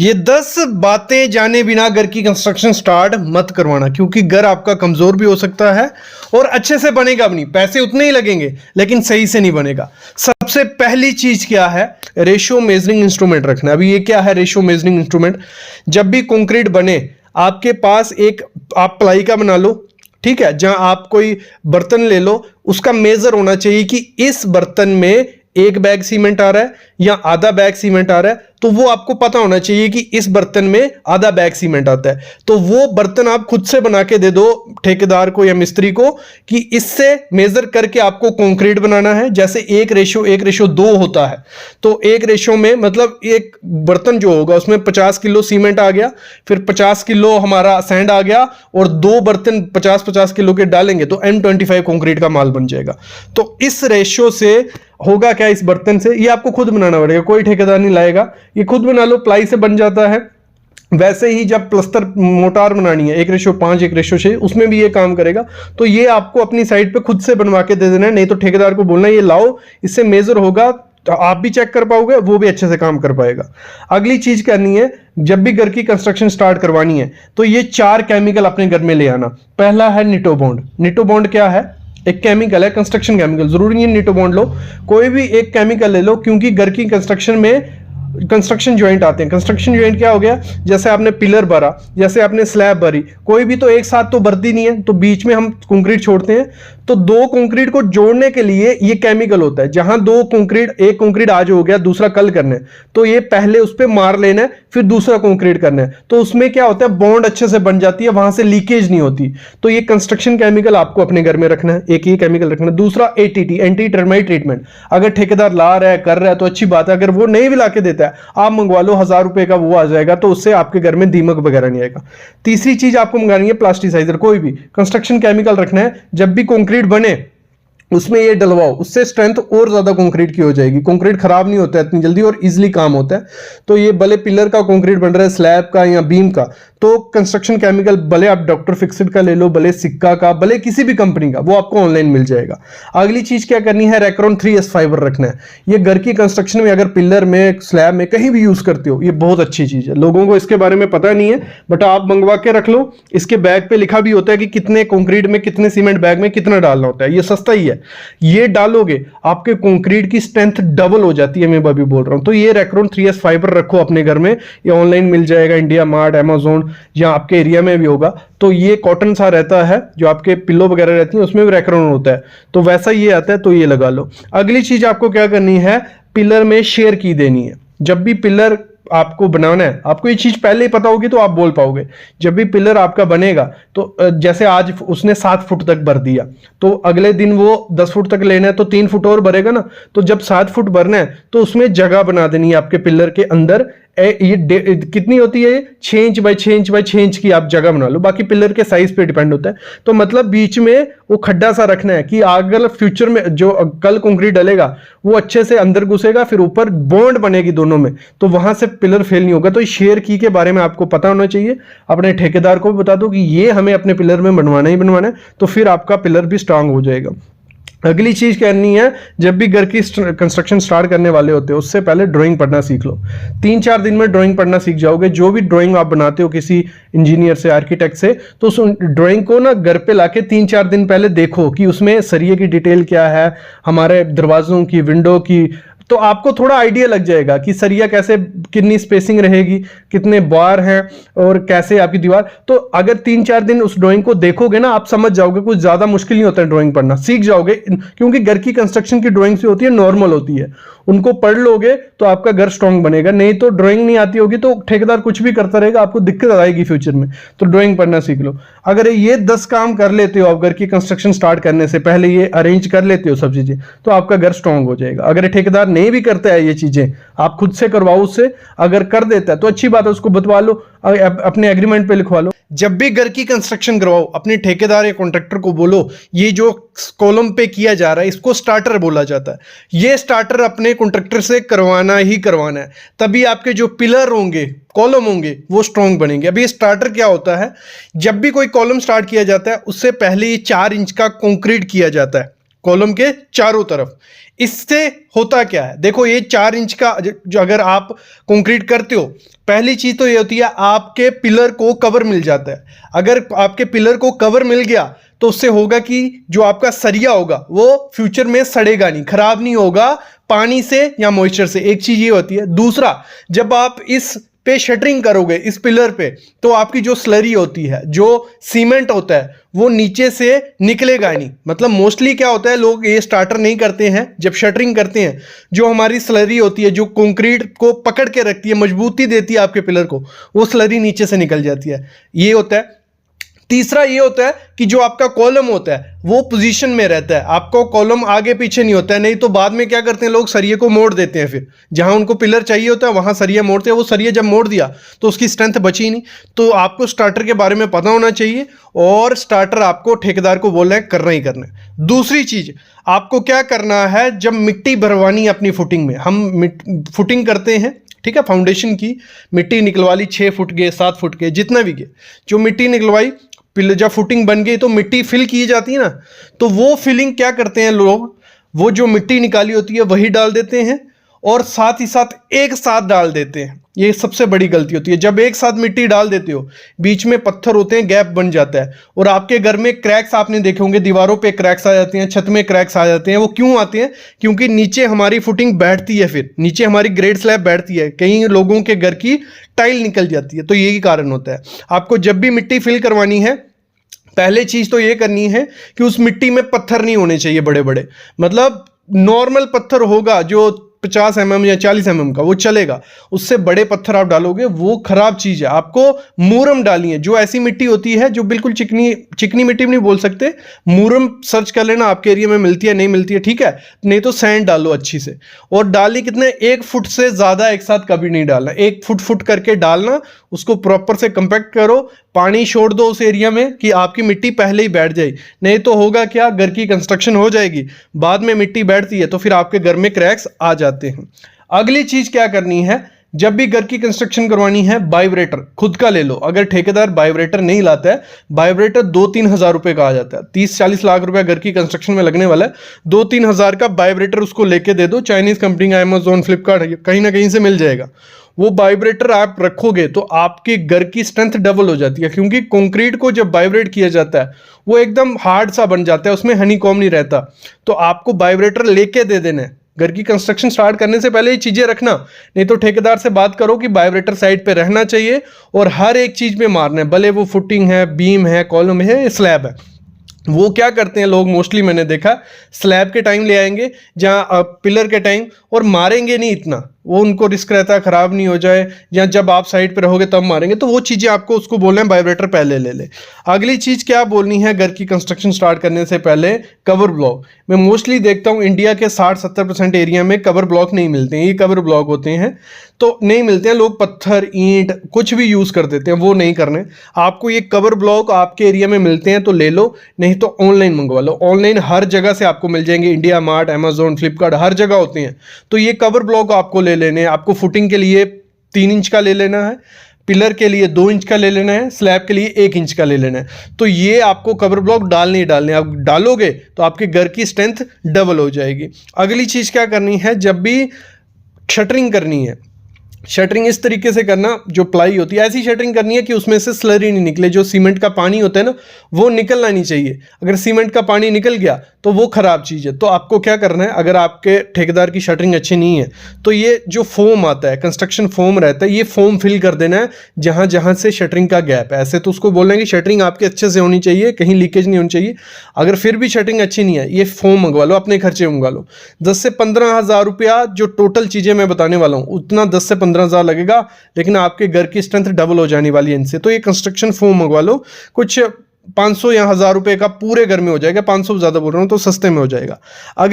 ये 10 बातें जाने बिना घर की कंस्ट्रक्शन स्टार्ट मत करवाना, क्योंकि घर आपका कमजोर भी हो सकता है और अच्छे से बनेगा भी नहीं। पैसे उतने ही लगेंगे लेकिन सही से नहीं बनेगा। सबसे पहली चीज क्या है, रेशियो मेजरिंग इंस्ट्रूमेंट रखना। अभी ये क्या है रेशियो मेजरिंग इंस्ट्रूमेंट? जब भी कंक्रीट बने आपके पास एक आप प्लाई का बना लो, ठीक है, जहां आप कोई बर्तन ले लो, उसका मेजर होना चाहिए कि इस बर्तन में 1 बैग सीमेंट आ रहा है या आधा बैग सीमेंट आ रहा है। तो वो आपको पता होना चाहिए कि इस बर्तन में आधा बैग सीमेंट आता है। तो वो बर्तन आप खुद से बना के दे दो ठेकेदार को या मिस्त्री को कि इससे मेजर करके आपको कंक्रीट बनाना है। जैसे 1:2 होता है, तो 1 में मतलब एक बर्तन जो होगा उसमें 50 किलो सीमेंट आ गया, फिर 50 किलो हमारा सैंड आ गया और 2 बर्तन 50-50 किलो के डालेंगे तो M25 कंक्रीट का माल बन जाएगा। तो इस रेशियो से होगा क्या, इस बर्तन से ये आपको खुद बनाना पड़ेगा, कोई ठेकेदार नहीं लाएगा, ये खुद बना लो, प्लाई से बन जाता है। वैसे ही जब प्लस्तर मोटार बनानी है 1:5 1:6, उसमें भी ये काम करेगा। तो ये आपको अपनी साइड पे खुद से बनवा के दे देना है, नहीं तो ठेकेदार को बोलना ये लाओ, इससे मेजर होगा, तो आप भी चेक कर पाओगे, वो भी अच्छे से काम कर पाएगा। अगली चीज करनी है, जब भी घर की कंस्ट्रक्शन स्टार्ट करवानी है तो ये 4 केमिकल अपने घर में ले आना। पहला है निटोबॉन्ड। निटोबॉन्ड क्या है? एक केमिकल है, कंस्ट्रक्शन केमिकल। जरूरी नहीं है निटोबॉन्ड लो, कोई भी एक केमिकल ले लो, क्योंकि घर की कंस्ट्रक्शन में कंस्ट्रक्शन ज्वाइंट आते हैं। कंस्ट्रक्शन ज्वाइंट क्या हो गया, जैसे आपने पिलर भरा, जैसे आपने स्लैब भरी, कोई भी तो एक साथ तो भरती नहीं है, तो बीच में हम कंक्रीट छोड़ते हैं। तो 2 कंक्रीट को जोड़ने के लिए ये केमिकल होता है। जहां 2 कंक्रीट, एक कंक्रीट आज हो गया, दूसरा कल करना है, तो ये पहले उस पर मार लेना है, फिर दूसरा कंक्रीट करना है। तो उसमें क्या होता है, बॉन्ड अच्छे से बन जाती है, वहां से लीकेज नहीं होती। तो ये कंस्ट्रक्शन केमिकल आपको अपने घर में रखना है, एक ही केमिकल रखना है। दूसरा ATT, एंटी टर्माइट ट्रीटमेंट। अगर ठेकेदार ला रहा है, कर रहा है तो अच्छी बात है, अगर वो नहीं भी ला के देता है, आप मंगवा लो, 1000 रुपए का वो आ जाएगा, तो उससे आपके घर में दीमक वगैरह नहीं आएगा। तीसरी चीज आपको मंगानी है प्लास्टिसाइजर। कोई भी कंस्ट्रक्शन केमिकल रखना है, जब भी कंक्रीट बने उसमें ये डलवाओ, उससे स्ट्रेंथ और ज्यादा कंक्रीट की हो जाएगी। कंक्रीट खराब नहीं होता है इतनी जल्दी और इजीली काम होता है। तो ये भले पिलर का कंक्रीट बन रहा है, स्लैब का या बीम का, तो कंस्ट्रक्शन केमिकल भले आप डॉक्टर फिक्सिड का ले लो, भले सिक्का का, भले किसी भी कंपनी का, वो आपको ऑनलाइन मिल जाएगा। अगली चीज क्या करनी है, रेक्रोन 3S फाइबर रखना है। ये घर की कंस्ट्रक्शन में अगर पिलर में, स्लैब में, कहीं भी यूज करते हो, ये बहुत अच्छी चीज है। लोगों को इसके बारे में पता नहीं है, बट आप मंगवा के रख लो। इसके बैग पे लिखा भी होता है कि कितने कंक्रीट में, कितने सीमेंट बैग में कितना डालना होता है। ये सस्ता ही है, ये डालोगे आपके कंक्रीट की स्ट्रेंथ डबल हो जाती है, मैं अभी बोल रहा हूं। तो ये रेक्रोन 3S फाइबर रखो अपने घर में, ये ऑनलाइन मिल जाएगा, इंडिया मार्ट, अमेजोन, या आपके एरिया में भी होगा। तो ये कॉटन सा रहता है, जो आपके पिल्लो वगैरह रहती है उसमें भी रेक्रोन होता है, तो वैसा ये आता है, तो ये लगा लो। अगली चीज आपको क्या करनी है, पिलर में शेयर की देनी है। जब भी पिलर आपको बनाना है, आपको ये चीज पहले ही पता होगी तो आप बोल पाओगे। जब भी पिलर आपका बनेगा, तो जैसे आज उसने 7 फुट तक भर दिया, तो अगले दिन वो 10 फुट तक लेना है, तो 3 फुट और भरेगा ना। तो जब 7 फुट भरना है तो उसमें जगह बना देनी है आपके पिलर के अंदर। ये कितनी होती है, 6 inch by 6 inch by 6 inch की आप जगह बना लो, बाकी पिलर के साइज पे डिपेंड होता है। तो मतलब बीच में वो खड्डा सा रखना है कि अगर फ्यूचर में जो कल कंक्रीट डलेगा वो अच्छे से अंदर घुसेगा, फिर ऊपर बॉन्ड बनेगी दोनों में, तो वहां से पिलर फेल नहीं होगा। तो शेयर की के बारे में आपको पता होना चाहिए। अपने ठेकेदार को भी बता दो कि ये हमें अपने पिलर में बनवाना ही बनवाना है, तो फिर आपका पिलर भी स्ट्रांग हो जाएगा। अगली चीज करनी है, जब भी घर की कंस्ट्रक्शन स्टार्ट करने वाले होते हो उससे पहले ड्राइंग पढ़ना सीख लो। 3-4 दिन में ड्राइंग पढ़ना सीख जाओगे। जो भी ड्राइंग आप बनाते हो किसी इंजीनियर से, आर्किटेक्ट से, तो उस ड्राइंग को ना घर पे लाके 3-4 दिन पहले देखो कि उसमें सरिये की डिटेल क्या है, हमारे दरवाजों की, विंडो की, तो आपको थोड़ा आइडिया लग जाएगा कि सरिया कैसे, कितनी स्पेसिंग रहेगी, कितने बार हैं और कैसे आपकी दीवार। तो अगर 3-4 दिन उस ड्राइंग को देखोगे ना, आप समझ जाओगे। कुछ ज्यादा मुश्किल नहीं होता है ड्राइंग पढ़ना, सीख जाओगे। क्योंकि घर की कंस्ट्रक्शन की ड्राइंग से होती है, नॉर्मल होती है, उनको पढ़ लोगे तो आपका घर स्ट्रांग बनेगा। नहीं तो ड्राइंग नहीं आती होगी तो ठेकेदार कुछ भी करता रहेगा, आपको दिक्कत आएगी फ्यूचर में। तो ड्राइंग पढ़ना सीख लो। अगर ये 10 काम कर लेते हो आप घर की कंस्ट्रक्शन स्टार्ट करने से पहले, ये अरेंज कर लेते हो सब चीजें, तो आपका घर स्ट्रांग हो जाएगा। अगर ठेकेदार नहीं भी करता है ये चीजें, आप खुद से करवाओ उससे। अगर कर देता है तो अच्छी बात है, उसको बतवा लो, अपने एग्रीमेंट पे लिखवा लो। जब भी घर की कंस्ट्रक्शन करवाओ, अपने ठेकेदार या कॉन्ट्रैक्टर को बोलो ये जो कॉलम पे किया जा रहा है इसको स्टार्टर बोला जाता है। ये स्टार्टर अपने कॉन्ट्रैक्टर से करवाना ही करवाना है, तभी आपके जो पिलर होंगे, कॉलम होंगे, वो स्ट्रॉन्ग बनेंगे। अभी ये स्टार्टर क्या होता है, जब भी कोई कॉलम स्टार्ट किया जाता है उससे पहले ये 4 इंच का कंक्रीट किया जाता है। कॉलम के चारों तरफ। इससे होता क्या है, देखो ये 4 इंच का जो अगर आप कंक्रीट करते हो, पहली चीज तो ये होती है आपके पिलर को कवर मिल जाता है। अगर आपके पिलर को कवर मिल गया तो उससे होगा कि जो आपका सरिया होगा वो फ्यूचर में सड़ेगा नहीं, खराब नहीं होगा पानी से या मॉइस्चर से। एक चीज ये होती है। दूसरा, जब आप इस पे शटरिंग करोगे इस पिलर पे, तो आपकी जो स्लरी होती है, जो सीमेंट होता है, वो नीचे से निकलेगा नहीं। मतलब मोस्टली क्या होता है, लोग ये स्टार्टर नहीं करते हैं, जब शटरिंग करते हैं जो हमारी स्लरी होती है, जो कंक्रीट को पकड़ के रखती है, मजबूती देती है आपके पिलर को, वो स्लरी नीचे से निकल जाती है। ये होता है। तीसरा ये होता है कि जो आपका कॉलम होता है वो पोजीशन में रहता है, आपको कॉलम आगे पीछे नहीं होता है। नहीं तो बाद में क्या करते हैं लोग, सरिये को मोड़ देते हैं, फिर जहां उनको पिलर चाहिए होता है वहां सरिया मोड़ते हैं। वो सरिया जब मोड़ दिया तो उसकी स्ट्रेंथ बची नहीं। तो आपको स्टार्टर के बारे में पता होना चाहिए, और स्टार्टर आपको ठेकेदार को बोलना है, करना ही करना है। दूसरी चीज आपको क्या करना है, जब मिट्टी भरवानी है अपनी फुटिंग में, हम फुटिंग करते हैं, ठीक है, फाउंडेशन की मिट्टी निकलवा ली, 6 फुट के 7 फुट के जितना भी के, जो मिट्टी निकलवाई, पिलर जब फुटिंग बन गई तो मिट्टी फिल की जाती है ना, तो वो फिलिंग क्या करते हैं लोग, वो जो मिट्टी निकाली होती है वही डाल देते हैं, और साथ ही साथ एक साथ डाल देते हैं। ये सबसे बड़ी गलती होती है। जब एक साथ मिट्टी डाल देते हो, बीच में पत्थर होते हैं, गैप बन जाता है, और आपके घर में क्रैक्स आपने देखे होंगे, दीवारों पे क्रैक्स आ जाते हैं, छत में क्रैक्स आ जाते हैं। वो क्यों आते हैं? क्योंकि नीचे हमारी फुटिंग बैठती है, फिर नीचे हमारी ग्रेड स्लैब बैठती है, कई लोगों के घर की टाइल निकल जाती है। तो यही कारण होता है। आपको जब भी मिट्टी फिल करवानी है, पहले चीज तो ये करनी है कि उस मिट्टी में पत्थर नहीं होने चाहिए बड़े बड़े। मतलब नॉर्मल पत्थर होगा जो 50 mm या 40 mm का, वो चलेगा। उससे बड़े पत्थर आप डालोगे वो खराब चीज है। आपको मूरम डालनी है, जो ऐसी मिट्टी होती है जो बिल्कुल चिकनी मिट्टी भी नहीं बोल सकते, मूरम सर्च कर लेना आपके एरिया में मिलती है, नहीं मिलती है, ठीक है। नहीं तो सैंड डालो अच्छी से, और डालनी कितने, 1 फुट से ज्यादा एक साथ कभी नहीं डालना, 1 फुट करके डालना। उसको प्रॉपर से कंपैक्ट करो, पानी छोड़ दो उस एरिया में कि आपकी मिट्टी पहले ही बैठ जाए। नहीं तो होगा क्या, घर की कंस्ट्रक्शन हो जाएगी, बाद में मिट्टी बैठती है तो फिर आपके घर में क्रैक्स आ जाते हैं। अगली चीज क्या करनी है, जब भी घर की कंस्ट्रक्शन करवानी है, वाइब्रेटर खुद का ले लो। अगर ठेकेदार वाइब्रेटर नहीं लाता है, वाइब्रेटर 2-3 हज़ार रुपए का आ जाता है। 30-40 लाख रुपए घर की कंस्ट्रक्शन में लगने वाला है, 2-3 हज़ार का वाइब्रेटर उसको लेके दे दो। चाइनीज कंपनी का, अमेजोन, फ्लिपकार्ट, कहीं ना कहीं से मिल जाएगा। वो वाइब्रेटर आप रखोगे तो आपके घर की स्ट्रेंथ डबल हो जाती है, क्योंकि कंक्रीट को जब वाइब्रेट किया जाता है वो एकदम हार्ड सा बन जाता है, उसमें हनीकॉम्ब नहीं रहता। तो आपको वाइब्रेटर लेके दे देना है। घर की कंस्ट्रक्शन स्टार्ट करने से पहले ये चीजें रखना, नहीं तो ठेकेदार से बात करो कि वाइब्रेटर साइड पे रहना चाहिए, और हर एक चीज पे मारना है, भले वो फुटिंग है, बीम है, कॉलम है, स्लैब है। वो क्या करते हैं लोग, मोस्टली मैंने देखा, स्लैब के टाइम ले आएंगे, जहाँ पिलर के टाइम, और मारेंगे नहीं इतना, वो उनको रिस्क रहता है खराब नहीं हो जाए, या जब आप साइड पे रहोगे तब मारेंगे। तो वो चीज़ें आपको उसको बोलना है वाइब्रेटर पहले ले ले। अगली चीज़ क्या बोलनी है, घर की कंस्ट्रक्शन स्टार्ट करने से पहले कवर ब्लॉक। मैं मोस्टली देखता हूँ इंडिया के 60-70% एरिया में कवर ब्लॉक नहीं मिलते हैं। ये कवर ब्लॉक होते हैं तो नहीं मिलते हैं, लोग पत्थर, ईंट कुछ भी यूज़ कर देते हैं, वो नहीं करने। आपको ये कवर ब्लॉक आपके एरिया में मिलते हैं तो ले लो, नहीं तो ऑनलाइन मंगवा लो। ऑनलाइन हर जगह से आपको मिल जाएंगे, इंडिया मार्ट, अमेजोन, फ्लिपकार्ट, हर जगह होते हैं। तो ये कवर ब्लॉक आपको ले लेने हैं। आपको फुटिंग के लिए 3 इंच का ले लेना है, पिलर के लिए 2 इंच का ले लेना है, स्लैब के लिए 1 इंच का ले लेना है। तो ये आपको कवर ब्लॉक डालने ही डालने, आप डालोगे तो आपके घर की स्ट्रेंथ डबल हो जाएगी। अगली चीज़ क्या करनी है, जब भी शटरिंग करनी है, शटरिंग इस तरीके से करना, जो प्लाई होती है ऐसी शटरिंग करनी है कि उसमें से स्लरी नहीं निकले। जो सीमेंट का पानी होता है ना, वो निकलना नहीं चाहिए। अगर सीमेंट का पानी निकल गया तो वो खराब चीज़ है। तो आपको क्या करना है, अगर आपके ठेकेदार की शटरिंग अच्छी नहीं है तो ये जो फोम आता है, कंस्ट्रक्शन फोम रहता है, ये फोम फिल कर देना है जहाँ जहाँ से शटरिंग का गैप है। ऐसे तो उसको बोलना है कि शटरिंग आपके अच्छे से होनी चाहिए, कहीं लीकेज नहीं होनी चाहिए। अगर फिर भी शटरिंग अच्छी नहीं है, ये फोम मंगवा लो, अपने खर्चे मंगवा लो। 10 से 15 हज़ार रुपया जो टोटल चीज़ें मैं बताने वाला हूँ, उतना 10 से 15 हज़ार लगेगा, लेकिन आपके घर की स्ट्रेंथ डबल हो जाने वाली है इनसे। तो ये कंस्ट्रक्शन फोम मंगवा लो, कुछ 500 या 1000 रुपए का पूरे घर में हो जाएगा। 500 ज़्यादा बोल रहा हूँ, तो सस्ते में हो जाएगा। अगर